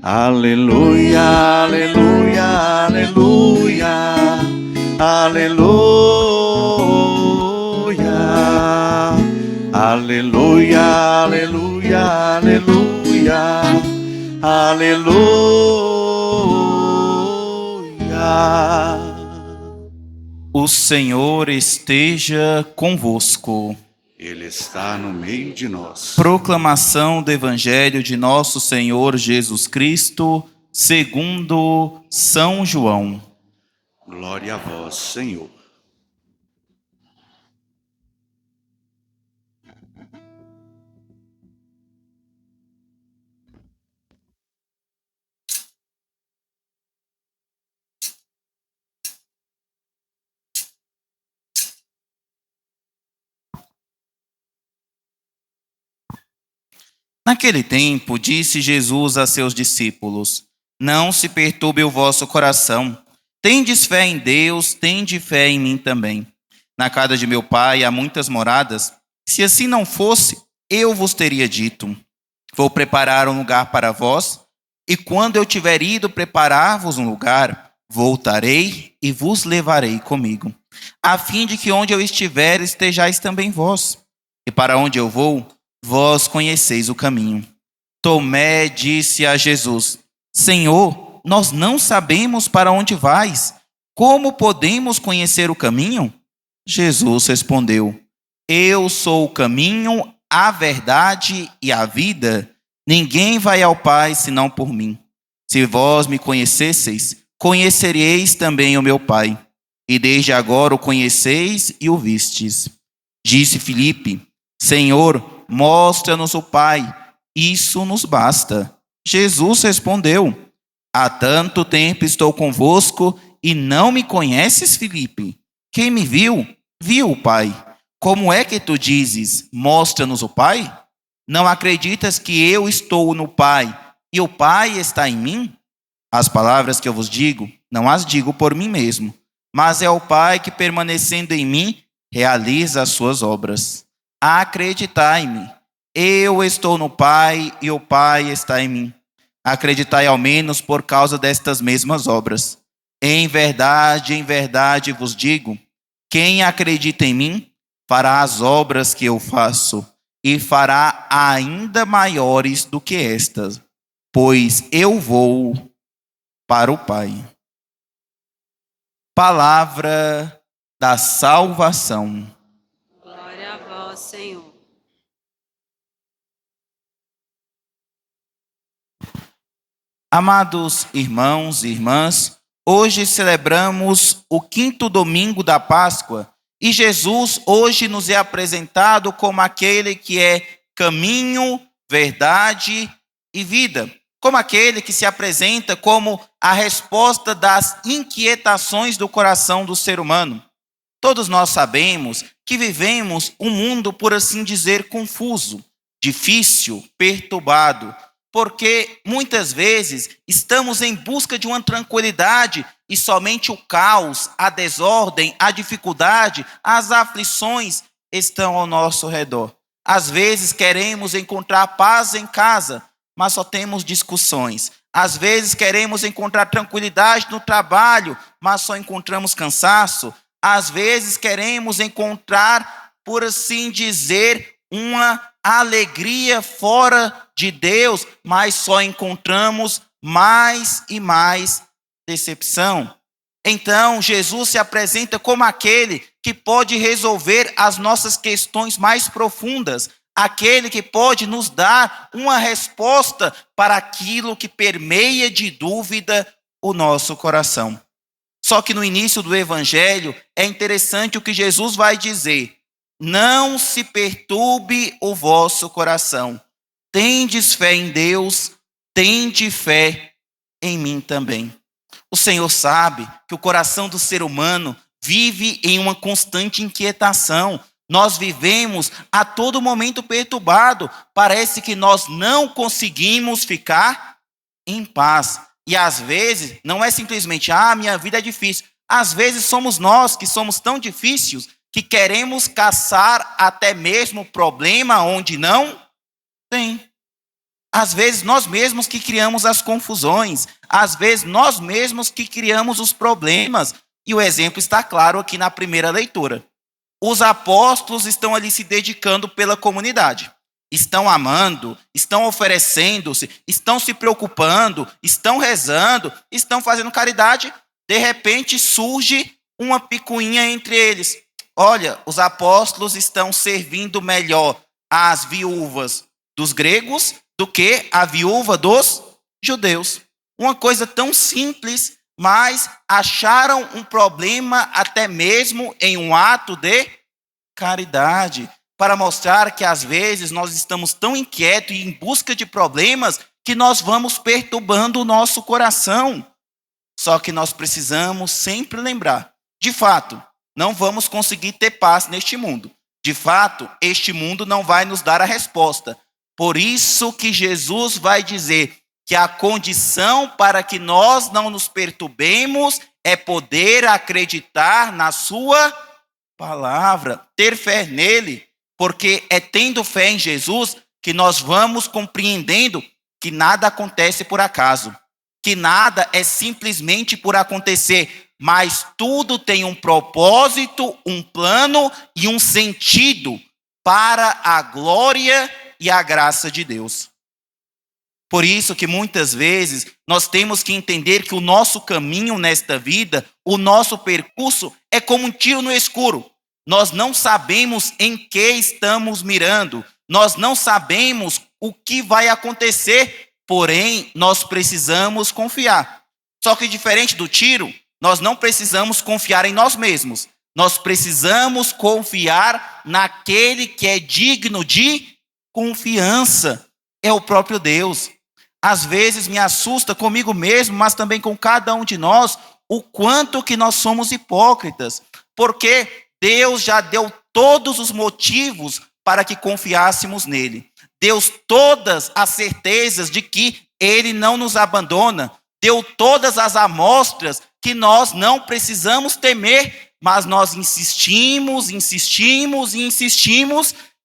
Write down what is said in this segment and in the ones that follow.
Aleluia, aleluia, aleluia, aleluia, aleluia, aleluia, aleluia, aleluia. O Senhor esteja convosco. Ele está no meio de nós. Proclamação do Evangelho de nosso Senhor Jesus Cristo, segundo São João. Glória a vós, Senhor. Naquele tempo, disse Jesus a seus discípulos: Não se perturbe o vosso coração. Tendes fé em Deus, tende fé em mim também. Na casa de meu Pai há muitas moradas. Se assim não fosse, eu vos teria dito: Vou preparar um lugar para vós, e quando eu tiver ido preparar-vos um lugar, voltarei e vos levarei comigo, a fim de que onde eu estiver estejais também vós. E para onde eu vou, vós conheceis o caminho. Tomé disse a Jesus: Senhor, nós não sabemos para onde vais. Como podemos conhecer o caminho? Jesus respondeu: Eu sou o caminho, a verdade e a vida. Ninguém vai ao Pai senão por mim. Se vós me conhecesseis, conhecereis também o meu Pai. E desde agora o conheceis e o vistes. Disse Filipe: Senhor, mostra-nos o Pai, isso nos basta. Jesus respondeu: Há tanto tempo estou convosco e não me conheces, Filipe? Quem me viu, viu o Pai. Como é que tu dizes: mostra-nos o Pai? Não acreditas que eu estou no Pai e o Pai está em mim? As palavras que eu vos digo, não as digo por mim mesmo, mas é o Pai que, permanecendo em mim, realiza as suas obras. Acreditai-me, eu estou no Pai e o Pai está em mim. Acreditai ao menos por causa destas mesmas obras. Em verdade vos digo, quem acredita em mim, fará as obras que eu faço, e fará ainda maiores do que estas, pois eu vou para o Pai. Palavra da salvação. Glória a vós, Senhor. Amados irmãos e irmãs, hoje celebramos o 5º domingo da Páscoa e Jesus hoje nos é apresentado como aquele que é caminho, verdade e vida. Como aquele que se apresenta como a resposta das inquietações do coração do ser humano. Todos nós sabemos que vivemos um mundo, por assim dizer, confuso, difícil, perturbado, porque muitas vezes estamos em busca de uma tranquilidade e somente o caos, a desordem, a dificuldade, as aflições estão ao nosso redor. Às vezes queremos encontrar paz em casa, mas só temos discussões. Às vezes queremos encontrar tranquilidade no trabalho, mas só encontramos cansaço. Às vezes queremos encontrar, por assim dizer, uma alegria fora de Deus, mas só encontramos mais e mais decepção. Então, Jesus se apresenta como aquele que pode resolver as nossas questões mais profundas, aquele que pode nos dar uma resposta para aquilo que permeia de dúvida o nosso coração. Só que no início do Evangelho é interessante o que Jesus vai dizer: não se perturbe o vosso coração. Tendes fé em Deus, tende fé em mim também. O Senhor sabe que o coração do ser humano vive em uma constante inquietação. Nós vivemos a todo momento perturbado. Parece que nós não conseguimos ficar em paz. E às vezes, não é simplesmente, minha vida é difícil. Às vezes somos nós que somos tão difíceis que queremos caçar até mesmo problema onde não tem. Às vezes nós mesmos que criamos as confusões, às vezes nós mesmos que criamos os problemas. E o exemplo está claro aqui na primeira leitura. Os apóstolos estão ali se dedicando pela comunidade. Estão amando, estão oferecendo-se, estão se preocupando, estão rezando, estão fazendo caridade. De repente surge uma picuinha entre eles. Olha, os apóstolos estão servindo melhor as viúvas dos gregos do que a viúva dos judeus. Uma coisa tão simples, mas acharam um problema até mesmo em um ato de caridade, para mostrar que às vezes nós estamos tão inquietos e em busca de problemas que nós vamos perturbando o nosso coração. Só que nós precisamos sempre lembrar, de fato, não vamos conseguir ter paz neste mundo. De fato, este mundo não vai nos dar a resposta. Por isso que Jesus vai dizer que a condição para que nós não nos perturbemos é poder acreditar na sua palavra, ter fé nele, porque é tendo fé em Jesus que nós vamos compreendendo que nada acontece por acaso, que nada é simplesmente por acontecer, mas tudo tem um propósito, um plano e um sentido para a glória e a graça de Deus. Por isso que muitas vezes nós temos que entender que o nosso caminho nesta vida, o nosso percurso é como um tiro no escuro. Nós não sabemos em que estamos mirando, nós não sabemos o que vai acontecer, porém nós precisamos confiar. Só que diferente do tiro, nós não precisamos confiar em nós mesmos. Nós precisamos confiar naquele que é digno de confiança. É o próprio Deus. Às vezes me assusta comigo mesmo, mas também com cada um de nós, o quanto que nós somos hipócritas. Porque Deus já deu todos os motivos para que confiássemos nele. Deu todas as certezas de que ele não nos abandona. Deu todas as amostras que nós não precisamos temer, mas nós insistimos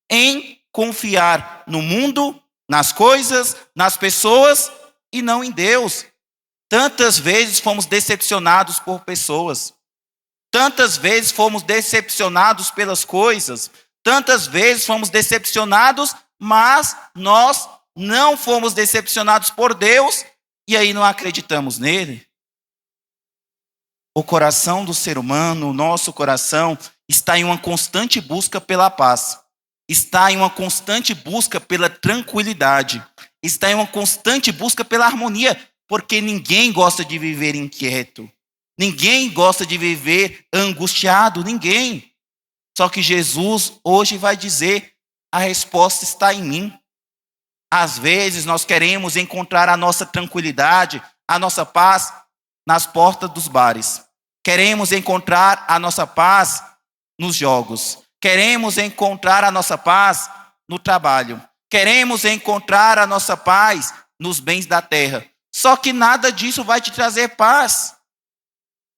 em confiar no mundo, nas coisas, nas pessoas e não em Deus. Tantas vezes fomos decepcionados por pessoas. Tantas vezes fomos decepcionados pelas coisas. Tantas vezes fomos decepcionados, mas nós não fomos decepcionados por Deus e aí não acreditamos nele. O coração do ser humano, o nosso coração, está em uma constante busca pela paz. Está em uma constante busca pela tranquilidade. Está em uma constante busca pela harmonia, porque ninguém gosta de viver inquieto. Ninguém gosta de viver angustiado, ninguém. Só que Jesus hoje vai dizer, a resposta está em mim. Às vezes nós queremos encontrar a nossa tranquilidade, a nossa paz nas portas dos bares. Queremos encontrar a nossa paz nos jogos. Queremos encontrar a nossa paz no trabalho. Queremos encontrar a nossa paz nos bens da terra. Só que nada disso vai te trazer paz.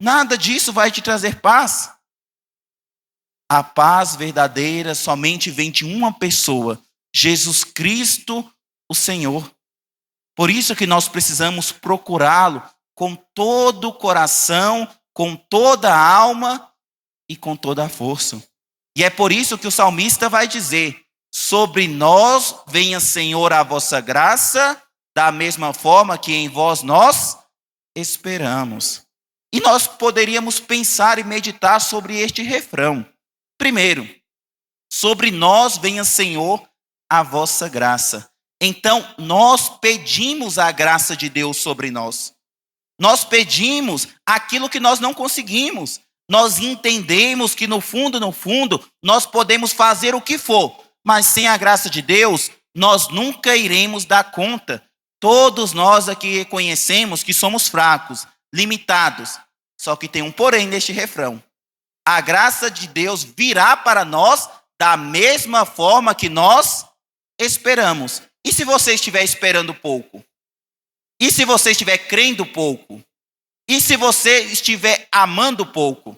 Nada disso vai te trazer paz. A paz verdadeira somente vem de uma pessoa, Jesus Cristo, o Senhor. Por isso que nós precisamos procurá-lo com todo o coração, com toda a alma e com toda a força. E é por isso que o salmista vai dizer, sobre nós venha, Senhor, a vossa graça, da mesma forma que em vós nós esperamos. E nós poderíamos pensar e meditar sobre este refrão. Primeiro, sobre nós venha, Senhor, a vossa graça. Então, nós pedimos a graça de Deus sobre nós. Nós pedimos aquilo que nós não conseguimos. Nós entendemos que no fundo, nós podemos fazer o que for, mas sem a graça de Deus, nós nunca iremos dar conta. Todos nós aqui reconhecemos que somos fracos, limitados. Só que tem um porém neste refrão. A graça de Deus virá para nós da mesma forma que nós esperamos. E se você estiver esperando pouco? E se você estiver crendo pouco? E se você estiver amando pouco?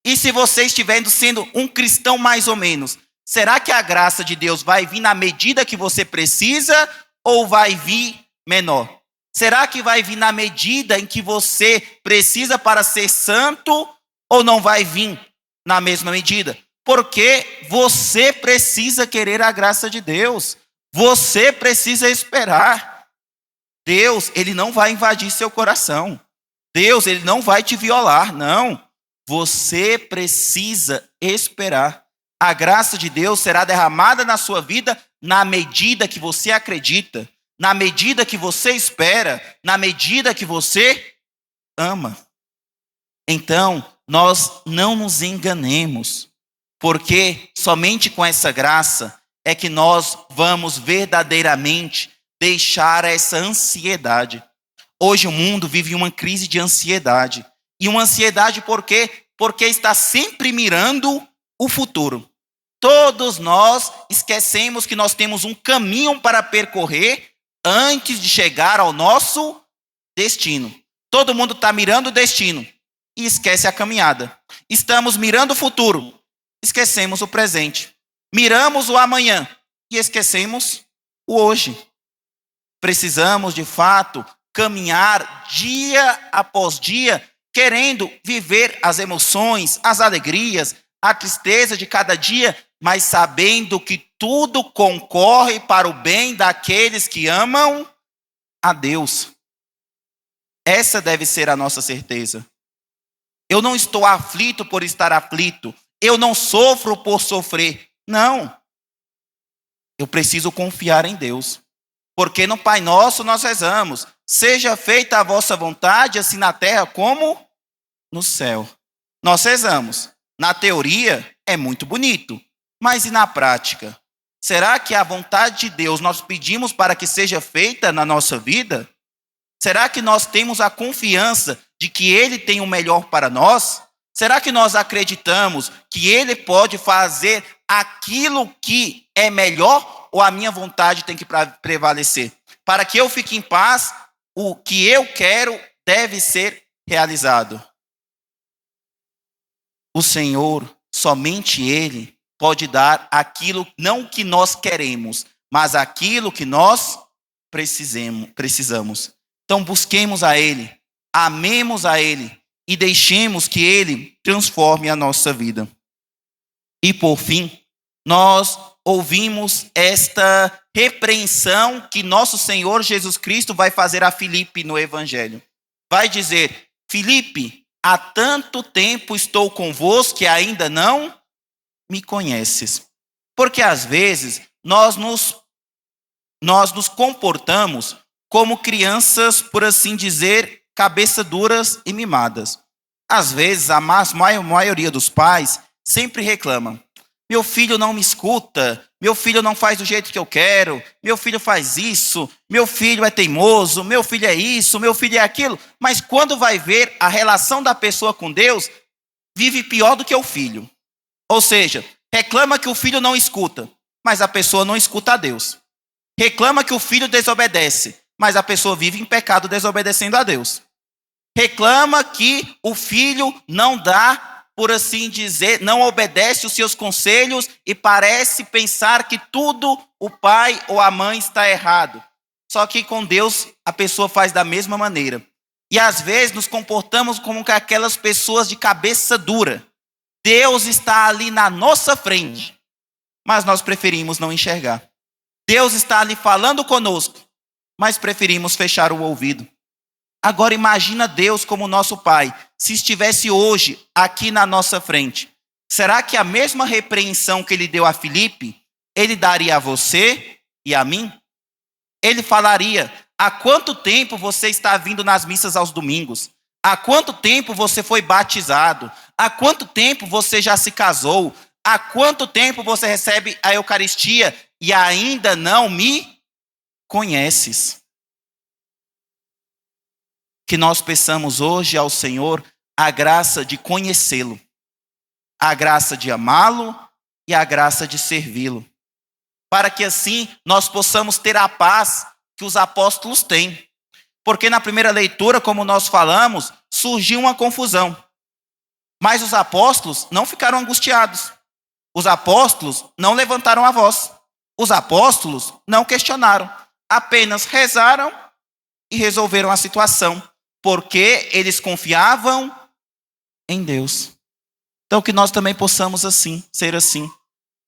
E se você estiver sendo um cristão mais ou menos? Será que a graça de Deus vai vir na medida que você precisa? ou vai vir menor? Será que vai vir na medida em que você precisa para ser santo ou não vai vir na mesma medida? Porque você precisa querer a graça de Deus. Você precisa esperar. Deus, ele não vai invadir seu coração. Deus, ele não vai te violar, não. Você precisa esperar. A graça de Deus será derramada na sua vida na medida que você acredita, na medida que você espera, na medida que você ama. Então, nós não nos enganemos, porque somente com essa graça é que nós vamos verdadeiramente deixar essa ansiedade. Hoje o mundo vive uma crise de ansiedade. E uma ansiedade por quê? Porque está sempre mirando o futuro. Todos nós esquecemos que nós temos um caminho para percorrer antes de chegar ao nosso destino. Todo mundo está mirando o destino e esquece a caminhada. Estamos mirando o futuro, esquecemos o presente. Miramos o amanhã e esquecemos o hoje. Precisamos, de fato, caminhar dia após dia, querendo viver as emoções, as alegrias, a tristeza de cada dia, mas sabendo que tudo concorre para o bem daqueles que amam a Deus. Essa deve ser a nossa certeza. Eu não estou aflito por estar aflito. Eu não sofro por sofrer. Não. Eu preciso confiar em Deus. Porque no Pai Nosso nós rezamos: seja feita a vossa vontade, assim na terra como no céu. Nós rezamos. Na teoria é muito bonito, mas e na prática? Será que a vontade de Deus nós pedimos para que seja feita na nossa vida? Será que nós temos a confiança de que Ele tem o melhor para nós? Será que nós acreditamos que Ele pode fazer aquilo que é melhor, ou a minha vontade tem que prevalecer? Para que eu fique em paz, o que eu quero deve ser realizado. O Senhor, somente Ele, pode dar aquilo, não que nós queremos, mas aquilo que nós precisamos. Então busquemos a Ele, amemos a Ele e deixemos que Ele transforme a nossa vida. E por fim, nós ouvimos esta repreensão que nosso Senhor Jesus Cristo vai fazer a Filipe no Evangelho. Vai dizer: Filipe, há tanto tempo estou convosco que ainda não me conheces. Porque às vezes nós nos comportamos como crianças, por assim dizer, cabeça duras e mimadas. Às vezes a maioria dos pais sempre reclama: meu filho não me escuta, meu filho não faz do jeito que eu quero, meu filho faz isso, meu filho é teimoso, meu filho é isso, meu filho é aquilo. Mas quando vai ver a relação da pessoa com Deus, vive pior do que o filho. Ou seja, reclama que o filho não escuta, mas a pessoa não escuta a Deus. Reclama que o filho desobedece, mas a pessoa vive em pecado desobedecendo a Deus. Reclama que o filho não dá, por assim dizer, não obedece os seus conselhos e parece pensar que tudo o pai ou a mãe está errado. Só que com Deus a pessoa faz da mesma maneira. E às vezes nos comportamos como aquelas pessoas de cabeça dura. Deus está ali na nossa frente, mas nós preferimos não enxergar. Deus está ali falando conosco, mas preferimos fechar o ouvido. Agora imagina Deus como nosso Pai, se estivesse hoje aqui na nossa frente. Será que a mesma repreensão que Ele deu a Filipe, Ele daria a você e a mim? Ele falaria: há quanto tempo você está vindo nas missas aos domingos? Há quanto tempo você foi batizado? Há quanto tempo você já se casou? Há quanto tempo você recebe a Eucaristia e ainda não me conheces? Que nós peçamos hoje ao Senhor a graça de conhecê-lo, a graça de amá-lo e a graça de servi-lo, para que assim nós possamos ter a paz que os apóstolos têm. Porque na primeira leitura, como nós falamos, surgiu uma confusão. Mas os apóstolos não ficaram angustiados. Os apóstolos não levantaram a voz. Os apóstolos não questionaram. apenas rezaram e resolveram a situação, porque eles confiavam em Deus. Então que nós também possamos ser assim,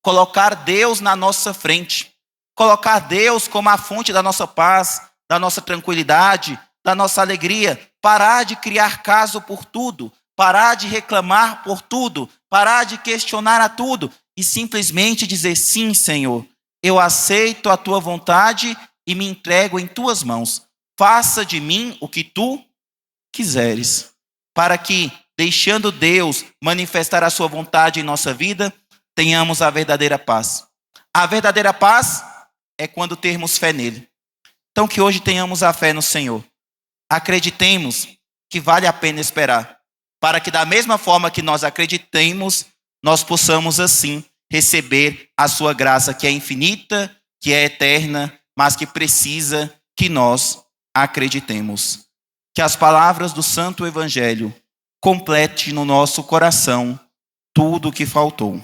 colocar Deus na nossa frente, colocar Deus como a fonte da nossa paz, da nossa tranquilidade, da nossa alegria, parar de criar caso por tudo, parar de reclamar por tudo, parar de questionar a tudo e simplesmente dizer: sim, Senhor, eu aceito a tua vontade e me entrego em tuas mãos. Faça de mim o que tu quiseres, para que, deixando Deus manifestar a sua vontade em nossa vida, tenhamos a verdadeira paz. A verdadeira paz é quando termos fé nele. Então que hoje tenhamos a fé no Senhor. Acreditemos que vale a pena esperar, para que da mesma forma que nós acreditemos, nós possamos assim receber a sua graça, que é infinita, que é eterna, mas que precisa que nós acreditemos. Que as palavras do Santo Evangelho complete no nosso coração tudo o que faltou.